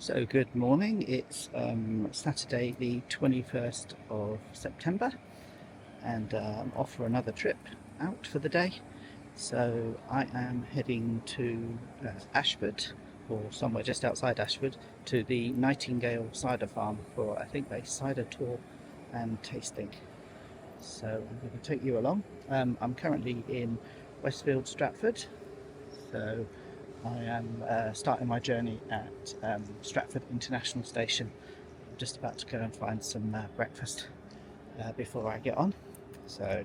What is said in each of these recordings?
So good morning, it's Saturday the 21st of September and I'm off for another trip out for the day. So I am heading to Ashford, or somewhere just outside Ashford, to the Nightingale Cider Farm for I think a cider tour and tasting. So I'm going to take you along. I'm currently in Westfield Stratford, so I am starting my journey at Stratford International station. I'm just about to go and find some breakfast before I get on. So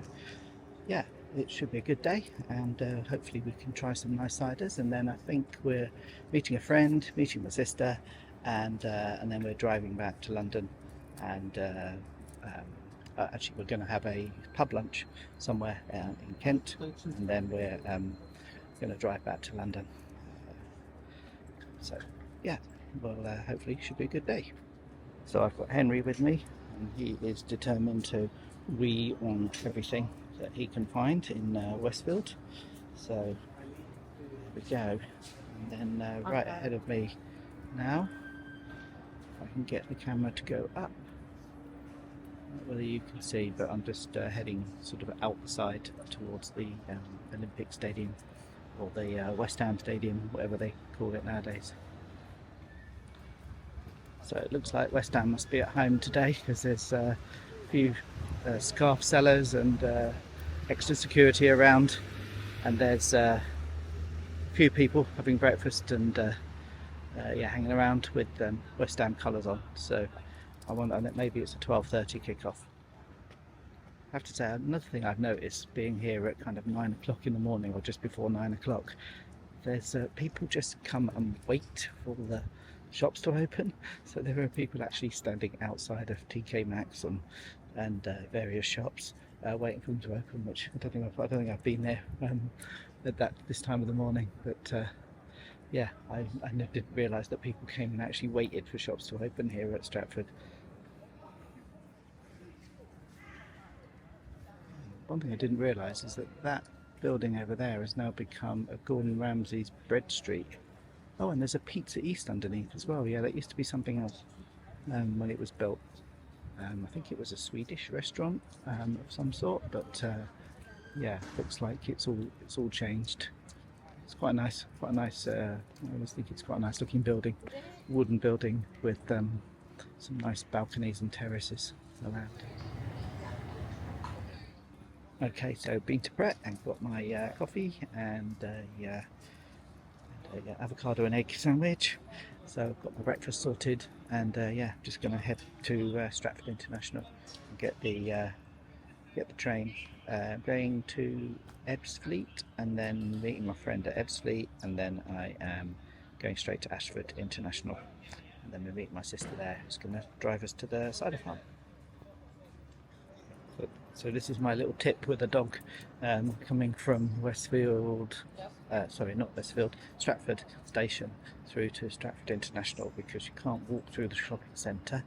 yeah, it should be a good day, and hopefully we can try some nice ciders, and then I think we're meeting a friend, meeting my sister, and then we're driving back to London, and actually we're going to have a pub lunch somewhere in Kent, and then we're going to drive back to London. So yeah, well hopefully it should be a good day. So I've got Henry with me, and he is determined to wee on everything that he can find in Westfield. So here we go. And then right ahead of me now, if I can get the camera to go up, not whether you can see, but I'm just heading sort of outside towards the Olympic Stadium, or the West Ham Stadium, whatever they call it nowadays. So it looks like West Ham must be at home today, because there's a few scarf sellers and extra security around, and there's a few people having breakfast and yeah, hanging around with West Ham colours on. So I wonder, maybe it's a 12:30 kickoff. I have to say, another thing I've noticed being here at kind of 9 o'clock in the morning, or just before 9 o'clock, there's people just come and wait for the shops to open. So there are people actually standing outside of TK Maxx and various shops waiting for them to open, which I don't think I've been there at this time of the morning. But yeah, I didn't realise that people came and actually waited for shops to open here at Stratford. One thing I didn't realise is that building over there has now become a Gordon Ramsay's bread street. Oh, and there's a Pizza East underneath as well. Yeah, that used to be something else when it was built. I think it was a Swedish restaurant of some sort, but yeah, looks like it's all changed. It's quite nice. I always think it's quite a nice looking building, wooden building with some nice balconies and terraces around. Okay, so been to Pret and got my coffee and avocado and egg sandwich. So I've got my breakfast sorted, and yeah, just going to head to Stratford International and get the train. Going to Ebbsfleet and then meeting my friend at Ebbsfleet, and then I am going straight to Ashford International, and then we meet my sister there, who's going to drive us to the cider farm. So this is my little tip with a dog coming from Westfield, sorry, not Westfield, Stratford station through to Stratford International, because you can't walk through the shopping centre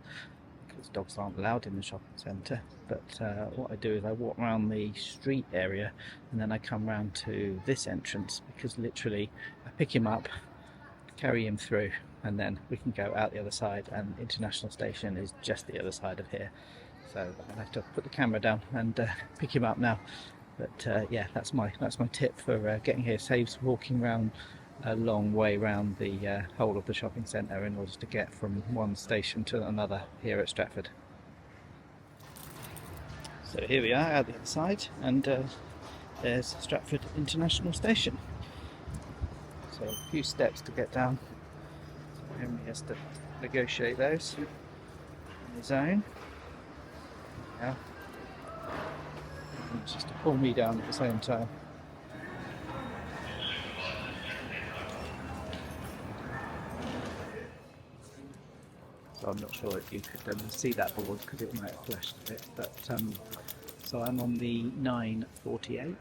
because dogs aren't allowed in the shopping centre. But what I do is I walk around the street area, and then I come round to this entrance, because literally I pick him up, carry him through, and then we can go out the other side, and International Station is just the other side of here. So I have to put the camera down and pick him up now. But yeah, that's my tip for getting here. Saves walking around a long way around the whole of the shopping centre in order to get from one station to another here at Stratford. So here we are out the other side, and there's Stratford International Station. So a few steps to get down. So Henry has to negotiate those on his own. Yeah. And just to pull me down at the same time. So I'm not sure if you could see that board, because it might have flashed a bit, but so I'm on the 948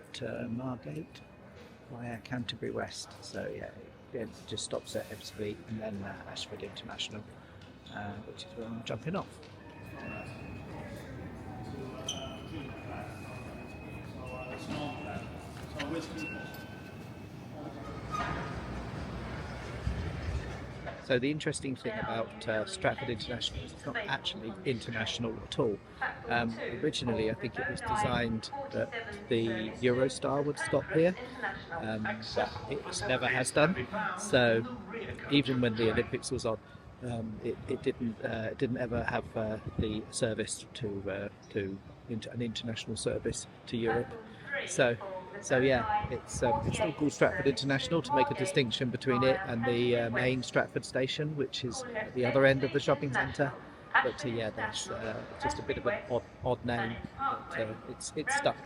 Margate via Canterbury West. So yeah, it just stops at Ebbsfleet and then Ashford International, which is where I'm jumping off. So the interesting thing about Stratford International is it's not actually international at all. Originally, I think it was designed that the Eurostar would stop here, but it never has done. So even when the Olympics was on, it didn't ever have the service to an international service to Europe. So yeah, it's still called Stratford International to make a distinction between it and the main Stratford station, which is at the other end of the shopping centre. But yeah, that's just a bit of an odd name, but it's stuck.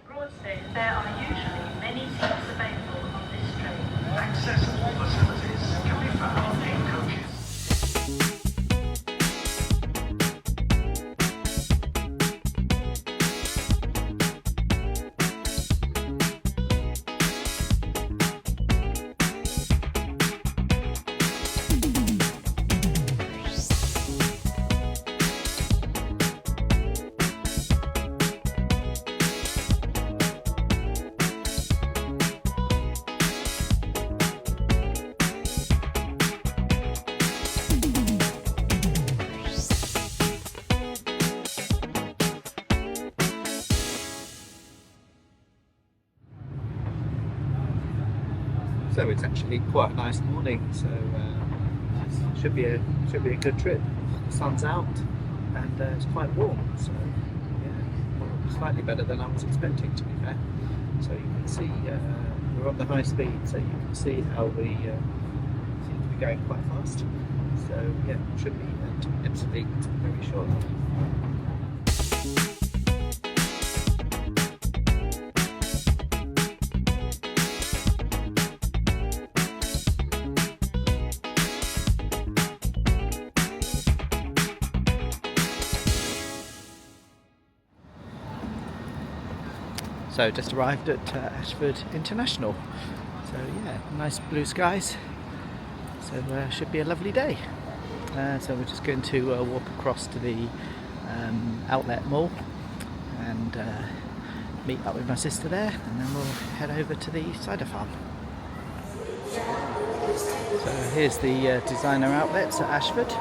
There are usually many seats available on this train. Accessible facilities can be found in coaches. So it's actually quite a nice morning. So should be a good trip. The sun's out and it's quite warm. So yeah, well, slightly better than I was expecting, to be fair. So you can see we're on the high speed, so you can see how we seem to be going quite fast. So yeah, should be at Ipswich very shortly. So just arrived at Ashford International. So yeah, nice blue skies. So should be a lovely day. So we're just going to walk across to the outlet mall and meet up with my sister there, and then we'll head over to the cider farm. So here's the designer outlets at Ashford.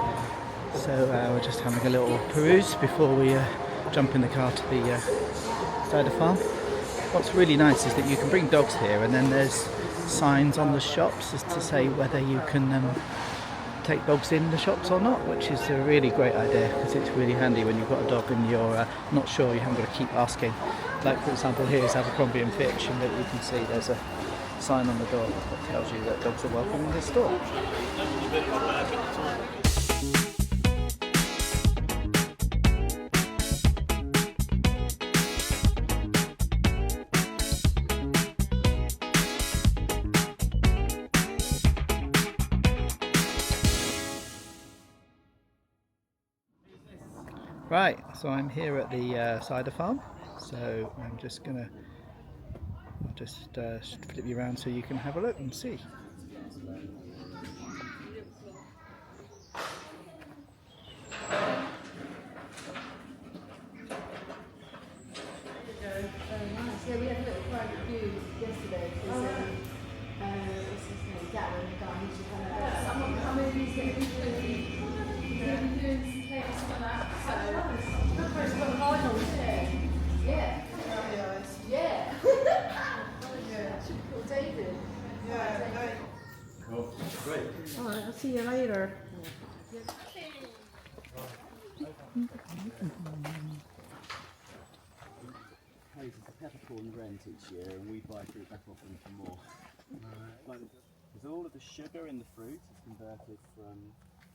So we're just having a little peruse before we jump in the car to the cider farm. What's really nice is that you can bring dogs here, and then there's signs on the shops as to say whether you can take dogs in the shops or not, which is a really great idea because it's really handy when you've got a dog and you're not sure, you haven't got to keep asking. Like for example, here is Abercrombie and Fitch, and that you can see there's a sign on the door that tells you that dogs are welcome in this store. Right, so I'm here at the cider farm, so I'm just gonna flip you around so you can have a look and see. Yeah, we had a little private view yesterday because what's his name, Gavin, the guy who's just kind of someone come in, he's going to be doing takes for that. So, first got Lionel's there. Yeah. Yeah. Should be called David. Yeah. Cool. Great. Alright, I'll see you later. Pays us a peppercorn rent each year, and we buy fruit back off them for more. Because all of the sugar in the fruit is converted from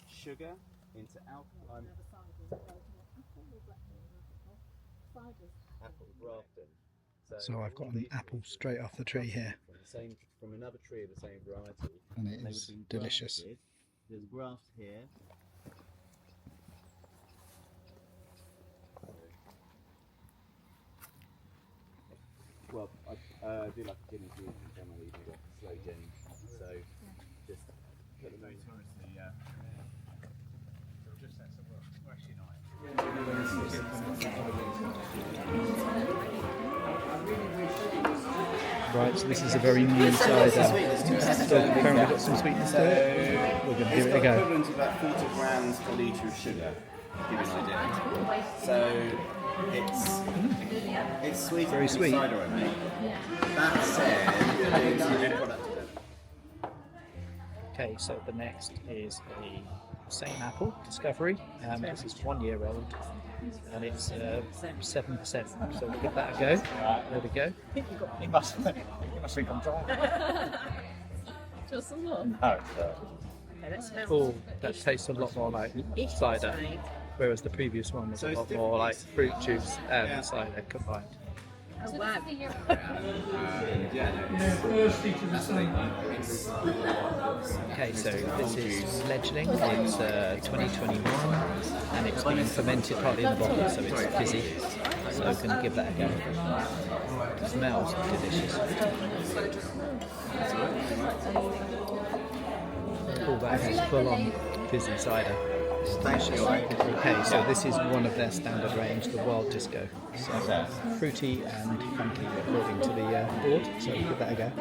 sugar into alcohol. Apple grafting. So I've got an apple straight off the tree here, From another tree of the same variety, and it is delicious. There's graft here. Well, I do like a gin and juice, and generally do like a slow gin. So just put them in. Right, so this is a very new cider. So apparently got some sweetness to it. we're going to It's give it got a go. equivalent to about 40 grams per litre of sugar, to give you an idea. So it's sweeter Very than sweet. the cider I make. That said, we're doing some end product with it. Okay, so the next is a same apple Discovery. This is 1 year old and it's 7%. So we'll give that a go. There we go. You must think I'm driving. Just a lot. Oh, Oh, that tastes a lot more like cider, whereas the previous one was a lot more like fruit juice and cider combined. Oh, wow. Okay, so this is fledgling. It's 2021 and it's been fermented partly in the bottle, so it's fizzy. So I'm going to give that a go. It smells delicious. Oh, that is full on fizzy cider. Okay, so this is one of their standard range, the Wild Disco. So fruity and funky according to the board, so give that a go.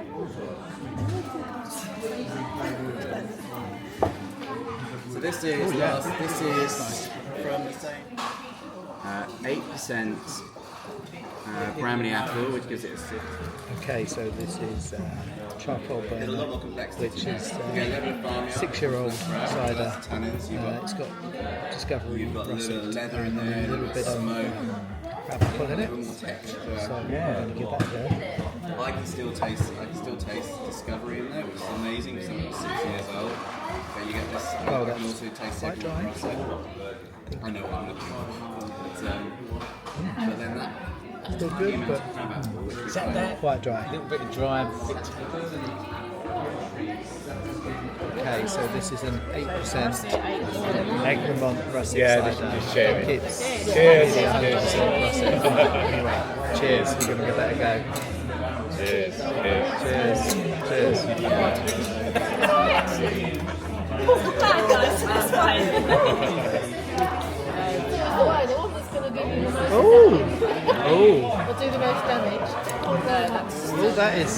So this is this is from the same 8% Bramley apple, which gives it a 6. Okay, so this is charcoal There's a lot burner, more complexity. which is You get a level of farmyard, 6-year-old cider. tannins, you've got, It's got Discovery you've got a little russet leather in there, and a little bit of smoke, crab apple in it. texture. So I'm going to give that a go. I can still taste Discovery in there, which is amazing because I'm 6 years old. But you get this. Oh, I can that's also taste quite every dry. russet. I know what I'm looking for. But then that. Still good, but is that there? quite dry. A little bit of dry. Okay, so this is an 8% Egremont russet Yeah, cider. just share it. It's Cheers. really 100% russet. Anyway, cheers. We're going to give that a go. Cheers. Cheers. The one that's going to do the most Oh, will do the most damage. oh, that is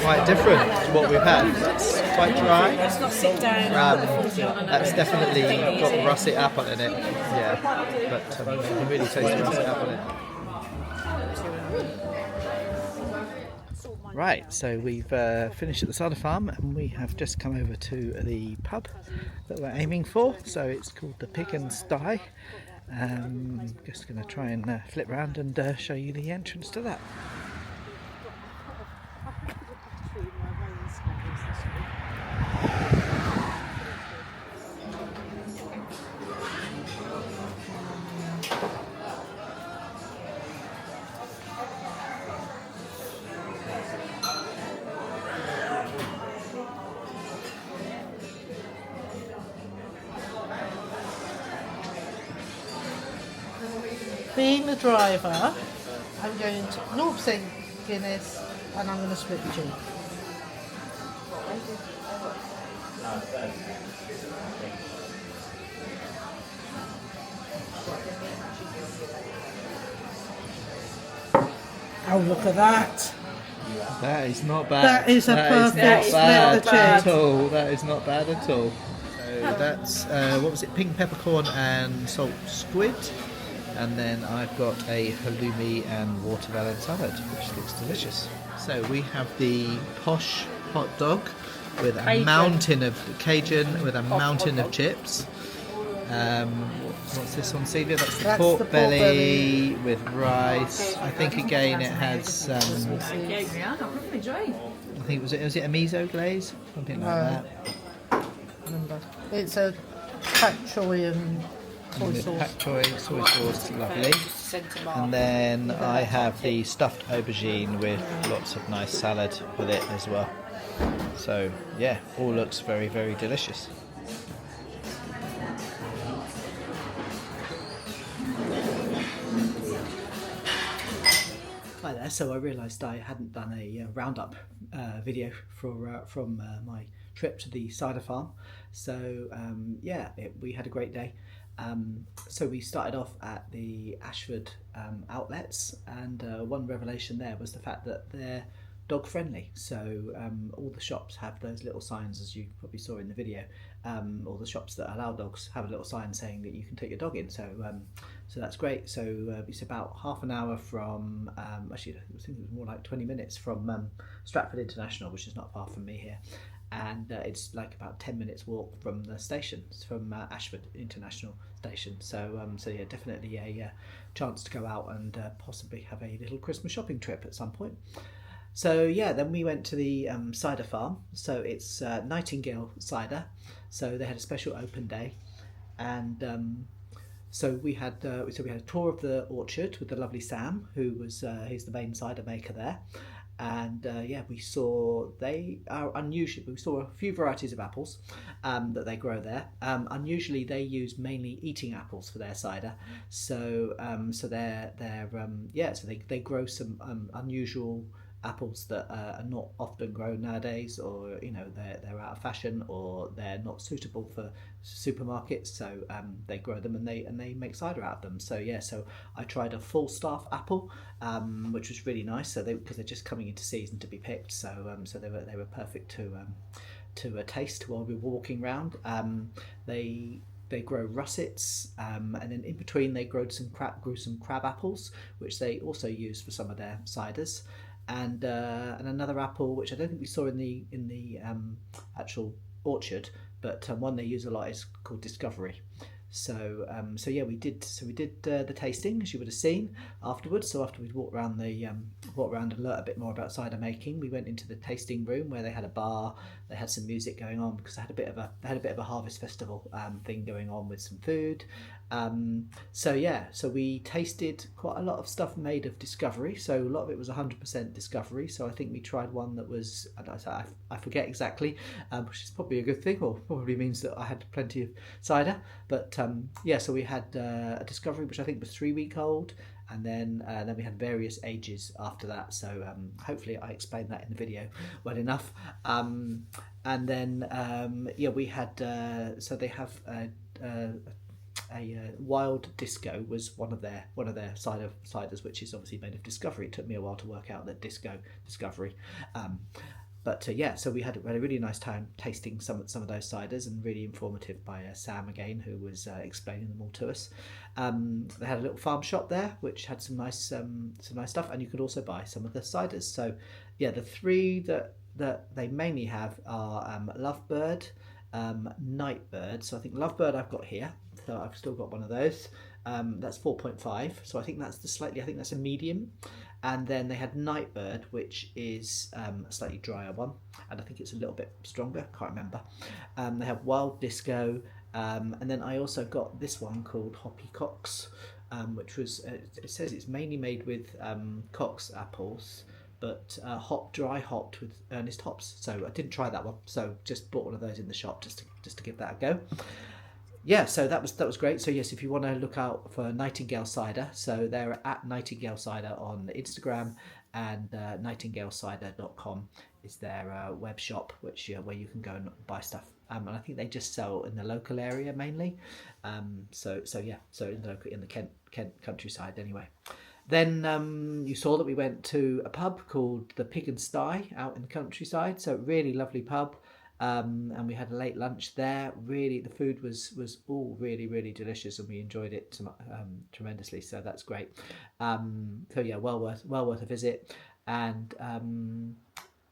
quite different to what we've had. That's quite dry. Let's not sit down. That's definitely got russet apple in it. Yeah, but you can really taste the russet apple in it. Right, so we've finished at the cider farm and we have just come over to the pub that we're aiming for. So it's called the Pig Sty. Just going to try and flip around and show you the entrance to that. Being the driver, I'm going to 0% Guinness and I'm going to split the gin. Oh, look at that. That is not bad. That is a perfect split bad the gin. at all. That is not bad at all. So that's, what was it, pink peppercorn and salt squid. And then I've got a halloumi and watermelon salad, which looks delicious. So we have the posh hot dog with a mountain of Cajun, with a mountain of chips. What's this one, Celia? That's the pork belly with rice. I think again it has. I think was it a miso glaze, something like that. Remember, it's a pak choy and soy With sauce. pak choy, soy sauce, lovely. And then I have the stuffed aubergine with lots of nice salad with it as well. So yeah, all looks very, very delicious. Hi there. So I realised I hadn't done a roundup video from my trip to the cider farm. So we had a great day. So we started off at the Ashford outlets, and one revelation there was the fact that their dog friendly. So all the shops have those little signs, as you probably saw in the video. All the shops that allow dogs have a little sign saying that you can take your dog in. So so that's great. So it's about half an hour from, actually I think it was more like 20 minutes from Stratford International, which is not far from me here. And it's like about 10 minutes walk from the station, from Ashford International station. So so yeah, definitely a chance to go out and possibly have a little Christmas shopping trip at some point. So yeah, then we went to the cider farm. So it's Nightingale Cider. So they had a special open day, and so we had a tour of the orchard with the lovely Sam, who was he's the main cider maker there. And yeah, we saw they are unusual. We saw a few varieties of apples that they grow there. Unusually, they use mainly eating apples for their cider. So so so they grow some unusual apples that are not often grown nowadays, or you know they're out of fashion, or they're not suitable for supermarkets. So they grow them and they make cider out of them. So yeah, so I tried a full staff apple, which was really nice. So because they're just coming into season to be picked, so so they were perfect to taste while we were walking around. They grow russets, and then in between they grew some crab apples, which they also use for some of their ciders. And another apple which I don't think we saw in the actual orchard, but one they use a lot is called Discovery. So so yeah, we did the tasting, as you would have seen afterwards. So after we'd walked around and learnt a bit more about cider making, we went into the tasting room where they had a bar. They had some music going on because they had a bit of a harvest festival thing going on with some food. So yeah, so we tasted quite a lot of stuff made of Discovery. So a lot of it was 100% Discovery. So I think we tried one that was, I forget exactly, which is probably a good thing, or probably means that I had plenty of cider. But yeah, so we had a Discovery which I think was 3-week old, and then we had various ages after that. So hopefully I explained that in the video well enough. And then yeah, we had so they have a wild disco was one of their ciders, which is obviously made of Discovery. It took me a while to work out that Discovery. But yeah, so we had a really nice time tasting some of those ciders, and really informative by Sam again, who was explaining them all to us. They had a little farm shop there, which had some nice stuff, and you could also buy some of the ciders. So yeah, the three that they mainly have are Lovebird, Nightbird. So I think Lovebird I've got here, so I've still got one of those. That's 4.5. So I think that's a medium. And then they had Nightbird, which is a slightly drier one, and I think it's a little bit stronger, can't remember. They have Wild Disco, and then I also got this one called Hoppy Cox, which was, it says it's mainly made with Cox apples, but dry hopped with Ernest hops. So I didn't try that one, so just bought one of those in the shop just to give that a go. Yeah, so that was great. So yes, if you want to look out for Nightingale Cider, so they're at Nightingale Cider on Instagram, and nightingalecider.com is their web shop, which where you can go and buy stuff. And I think they just sell in the local area mainly. So yeah, so in the Kent countryside anyway. Then you saw that we went to a pub called the Pig Sty out in the countryside. So really lovely pub. And we had a late lunch there. Really, the food was all really delicious, and we enjoyed it tremendously. So that's great. So yeah, well worth a visit. And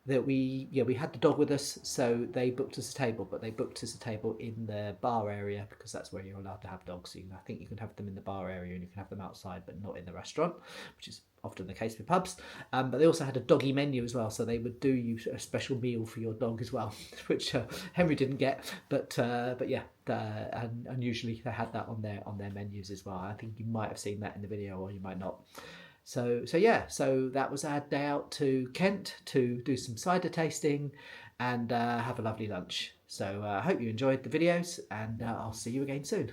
that we had the dog with us, so they booked us a table, but they booked us a table in the bar area because that's where you're allowed to have dogs. So I think you can have them in the bar area and you can have them outside, but not in the restaurant, which is often the case with pubs. But they also had a doggy menu as well, so they would do you a special meal for your dog as well, which Henry didn't get, but yeah, and usually they had that on their menus as well. I think you might have seen that in the video, or you might not. So yeah, so that was our day out to Kent to do some cider tasting and have a lovely lunch. So I hope you enjoyed the videos, and I'll see you again soon.